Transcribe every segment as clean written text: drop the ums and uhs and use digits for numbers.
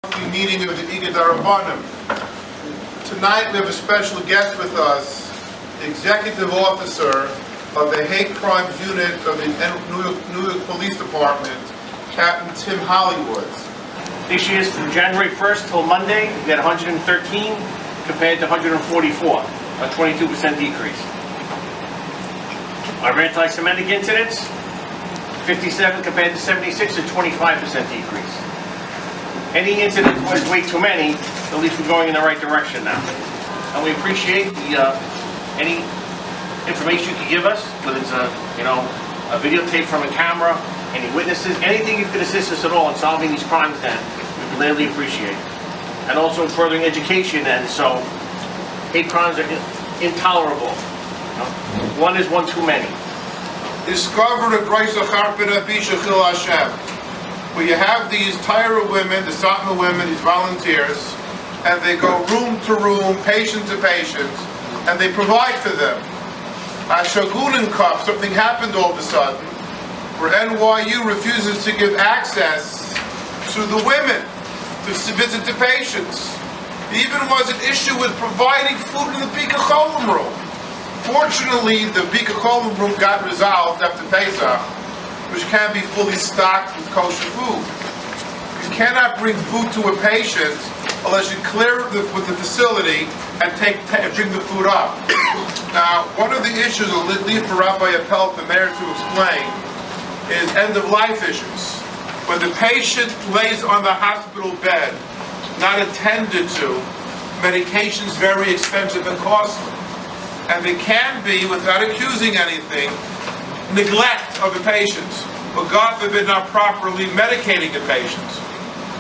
Meeting of the Igud Harbanim. Tonight we have a special guest with us, the Executive Officer of the Hate Crimes Unit of the New York Police Department, Captain Tim Hollywood. This year's from January 1st till Monday, we had 113 compared to 144, a 22% decrease. Our anti-Semitic incidents, 57 compared to 76, a 25% decrease. Any incident was way too many, at least we're going in the right direction now. And we appreciate any information you can give us, whether it's a videotape from a camera, any witnesses, anything you could assist us at all in solving these crimes, then we gladly appreciate. And also in furthering education, and so hate crimes are intolerable. One is one too many. Discover the grace of Rabbi Shechil Hashem. Where you have these Torah women, the Satmar women, these volunteers, and they go room to room, patient to patient, and they provide for them. At Shagunin Cup, something happened all of a sudden, where NYU refuses to give access to the women to visit the patients. There even was an issue with providing food in the Bika Cholim room. Fortunately, the Bika Cholim room got resolved after Pesach, which can be fully stocked with kosher food. You cannot bring food to a patient unless you clear it with the facility and bring the food up. Now, one of the issues I'll leave for Rabbi Appel the mayor to explain is end-of-life issues. When the patient lays on the hospital bed, not attended to, medication is very expensive and costly. And there can be, without accusing anything, neglect of the patients, but God forbid not properly medicating the patients.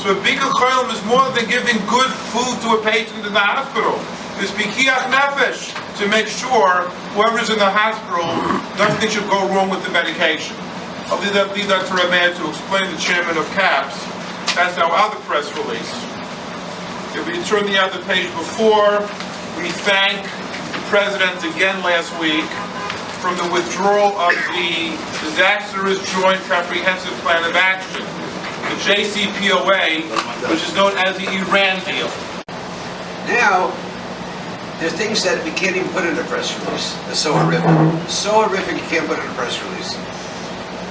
So a Bika Cholim is more than giving good food to a patient in the hospital. It's Bikiach Nefesh, to make sure whoever's in the hospital, nothing should go wrong with the medication. I'll leave that to Rabbi to explain, the chairman of CAPS. That's our other press release. If we turn the other page before, we thank the President again last week from the withdrawal of the Disastrous Joint Comprehensive Plan of Action, the JCPOA, which is known as the Iran deal. Now, there are things that we can't even put in a press release. They're so horrific. So horrific you can't put in a press release.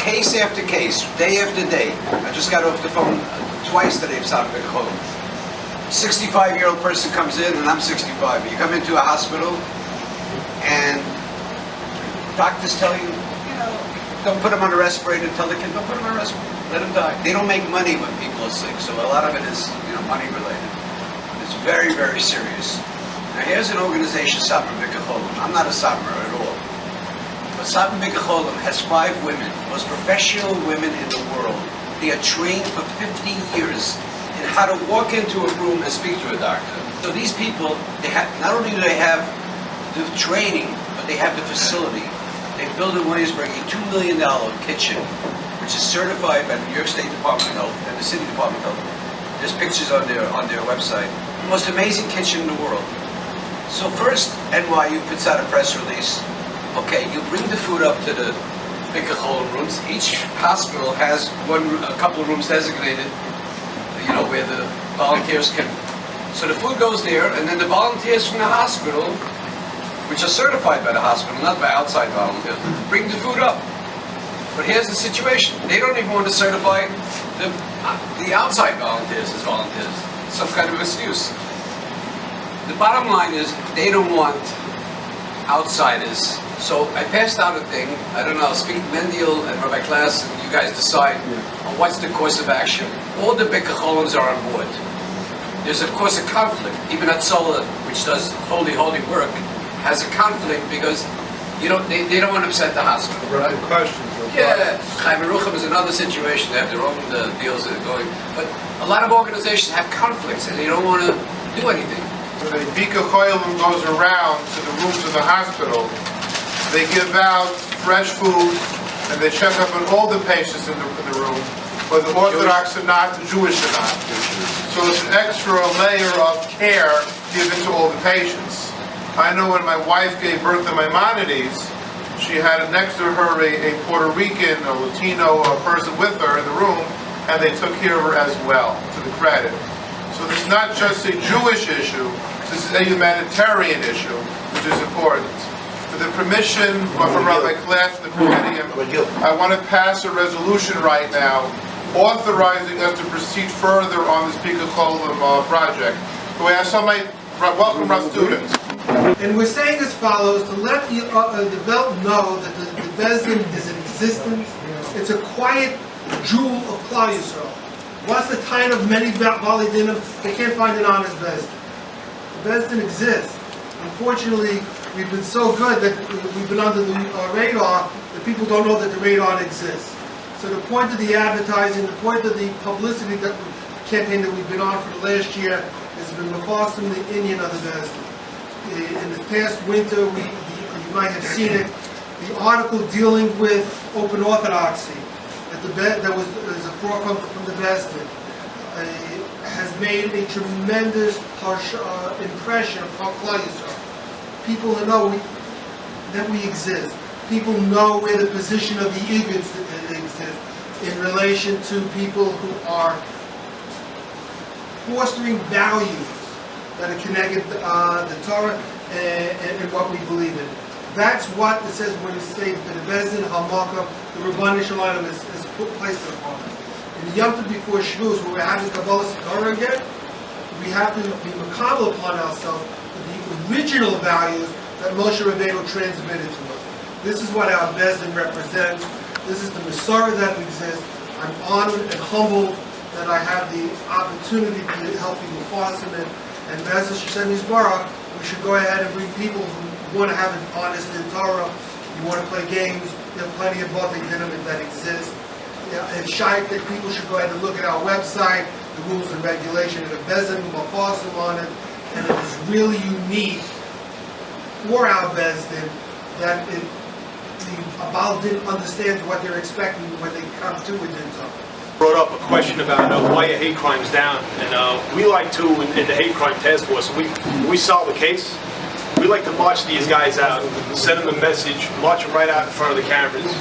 Case after case, day after day. I just got off the phone twice today of South Dakota. 65-year-old person comes in, and I'm 65. You come into a hospital, and doctors tell you, don't put them on a respirator. Tell the kid, don't put them on a respirator. Let them die. They don't make money when people are sick, so a lot of it is, money related. It's very, very serious. Now here's an organization, Observant Rabbis. I'm not a Satmar at all, but Observant Rabbis has 5 women, most professional women in the world. They are trained for 50 years in how to walk into a room and speak to a doctor. So these people, not only do they have the training, but they have the facility. They built in Williamsburg a $2 million kitchen, which is certified by the New York State Department of Health and the City Department of Health. There's pictures on their website. The most amazing kitchen in the world. So first, NYU puts out a press release. Okay, you bring the food up to the Bika Cholim rooms. Each hospital has a couple of rooms designated, where the volunteers can. So the food goes there, and then the volunteers from the hospital, which are certified by the hospital, not by outside volunteers, bring the food up. But here's the situation. They don't even want to certify the outside volunteers as volunteers. Some kind of excuse. The bottom line is, they don't want outsiders. So I passed out a thing, I don't know, I'll speak to Mendiel and Rabbi Klaas, and you guys decide on what's the course of action. All the Bika Cholims are on board. There's of course a conflict. Even Atzola, which does holy work, has a conflict because they don't want to upset the hospital. Right. Questions. Yeah, Chaim Yerucham is another situation. They have their own deals that are going. But a lot of organizations have conflicts and they don't want to do anything. When a Bika Cholim goes around to the rooms of the hospital, they give out fresh food and they check up on all the patients in the room, whether Orthodox or not, Jewish or not. So it's an extra layer of care given to all the patients. I know when my wife gave birth to Maimonides, she had next to her a Puerto Rican, a Latino person with her in the room, and they took care of her as well, to the credit. So this is not just a Jewish issue, this is a humanitarian issue, which is important. With the permission from Rabbi Class and the Presidium, I want to pass a resolution right now authorizing us to proceed further on this Pika Cholim project. So we have somebody, welcome our students. And we're saying as follows, to let the belt know that the Bezdin is in existence. It's a quiet jewel of Klal Yisrael. What's the time of many Bali Dinim? They can't find an honest Bezdin. The Bezdin exists. Unfortunately, we've been so good that we've been under the radar that people don't know that the radar exists. So the point of the advertising, the point of the publicity campaign that we've been on for the last year has been Mepharsim, the Indian of the Bezdin. In this past winter, you might have seen it, the article dealing with open orthodoxy, that was a forefront from the Bezdin, has made a tremendous harsh impression upon Klal Yisrael. People know that we exist. People know where the position of the Igud exists in relation to people who are fostering values that are connected to the Torah and what we believe in. That's what it says when it says that the Bezdin HaMakam, the Rabbi Shalom is placed upon us. In the Yom Tov before Shavuos, when we're having Kabbalah Torah again, we have to be makabel upon ourselves the original values that Moshe Rabbeinu transmitted to us. This is what our Bezdin represents. This is the Masorah that exists. I'm honored and humbled that I have the opportunity to help you with Farsiman. And Be'ez Hashem Yisbarach, we should go ahead and bring people who want to have an honest in Torah. You want to play games, there are plenty of B'nai Dinim that exist. And Shaykh, that people should go ahead and look at our website, the rules and regulations, and the Bezdin Mafasim on it. And it is really unique for our Bezdin that the Abal didn't understand what they're expecting when they come to it in Torah. Brought up a question about why are hate crimes down, and we like to, in the hate crime task force, we solve a case, we like to march these guys out, send them a message, march them right out in front of the cameras,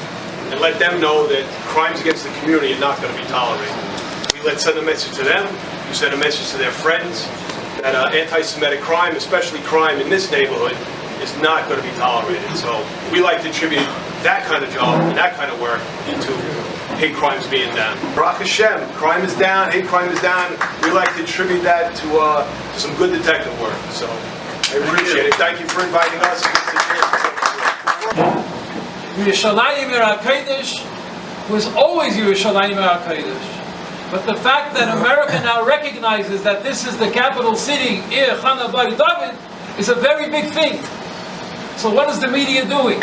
and let them know that crimes against the community are not going to be tolerated. We send a message to them, we send a message to their friends, that anti-Semitic crime, especially crime in this neighborhood, is not going to be tolerated. So we like to attribute that kind of job and that kind of work into hate crimes being down. Baruch Hashem, crime is down, hate crime is down. We like to attribute that to some good detective work. So I appreciate it. Thank you for inviting us. Yerushalayim HaKadosh was always Yerushalayim HaKadosh. But the fact that America now recognizes that this is the capital city, Ir Chana Bar David, is a very big thing. So what is the media doing?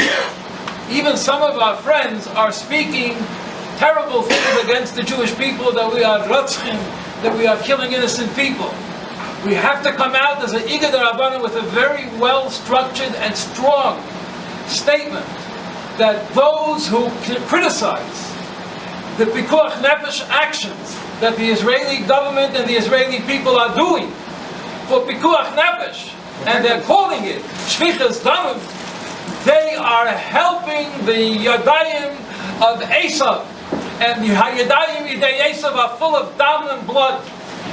Even some of our friends are speaking terrible things against the Jewish people, that we are Ratzchim, that we are killing innocent people. We have to come out as an Igud Rabbanim with a very well-structured and strong statement that those who criticize the Pikuach Nefesh actions that the Israeli government and the Israeli people are doing for Pikuach Nefesh, and they're calling it Shvichas Damim, they are helping the Yadayim of Esav, and the Yadayim Yidei Esav are full of dam and blood,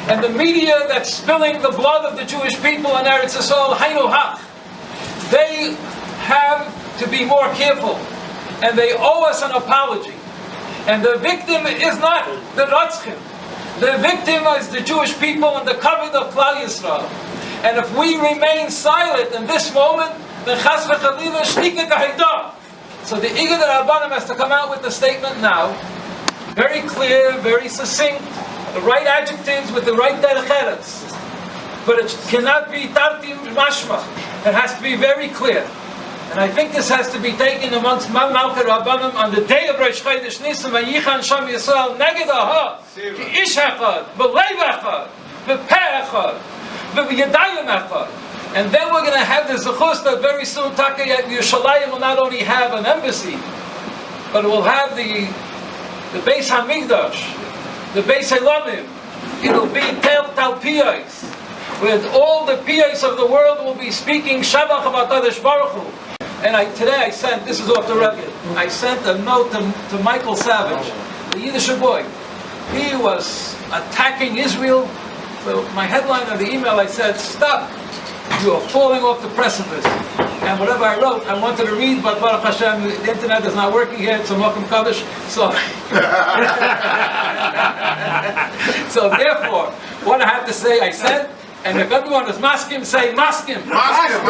and the media that's spilling the blood of the Jewish people in Eretz Yisrael, Hainu Hach, they have to be more careful, and they owe us an apology. And the victim is not the Ratzchim. The victim is the Jewish people and the covenant of Klal Yisrael. And if we remain silent in this moment, then Chas v'Chalila shtika kahida. So the Igud Rabbanim has to come out with the statement now, very clear, very succinct, the right adjectives with the right derech eretz. But it cannot be tartim mashma. It has to be very clear. And I think this has to be taken amongst Malka Rabbanim on the day of Rosh Chodesh Nisan, Vayichan Sham Yisrael Neged Aha, Ki Ish Echad, B'Leiv Echad, B'Peh Echad, B'Yadayim Echad. And then we're going to have the zechus that very soon Taka Yerushalayim will not only have an embassy, but it will have the Beis Hamikdash, the Beis Elamim. It'll be Tel Piyos, where all the Piyos of the world will be speaking Shabbat Hakadosh Baruch Hu. And today I sent, this is off the record, I sent a note to Michael Savage, the Yiddish boy. He was attacking Israel So my headline of the email, I said, stop, you are falling off the precipice. And whatever I wrote, I wanted to read, but Baruch Hashem, the internet is not working here, it's a Mokum Kaddish, so... So therefore, what I have to say, I said, and if everyone is maskim, say maskim. Maskim.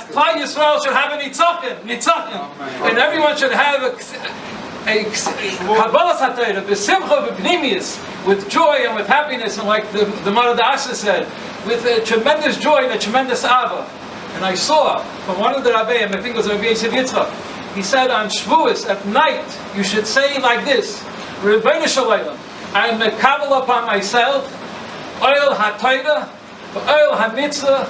Klal Yisrael should have a nitzochen, and everyone should have a Kabbalas HaTorah, b'simcha v'pnimius, with joy and with happiness, and like the Mara Da'asha said, with a tremendous joy and a tremendous ava. And I saw from one of the Rabbi, I think it was Rabbi Yitzchak, he said on Shavuos at night you should say like this: Rebbeinu Shalom, I am mekabel upon myself, oil HaTorah, oil HaMitzvah,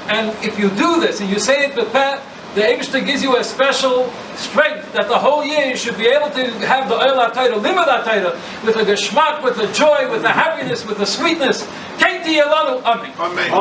and if you do this and you say it b'peh, the Eibishter gives you a special strength that the whole year you should be able to have the oil HaTorah, limud HaTorah, with a geschmack, with a joy, with a happiness, with a sweetness. Kaiti Yelanu, Amen. Amen.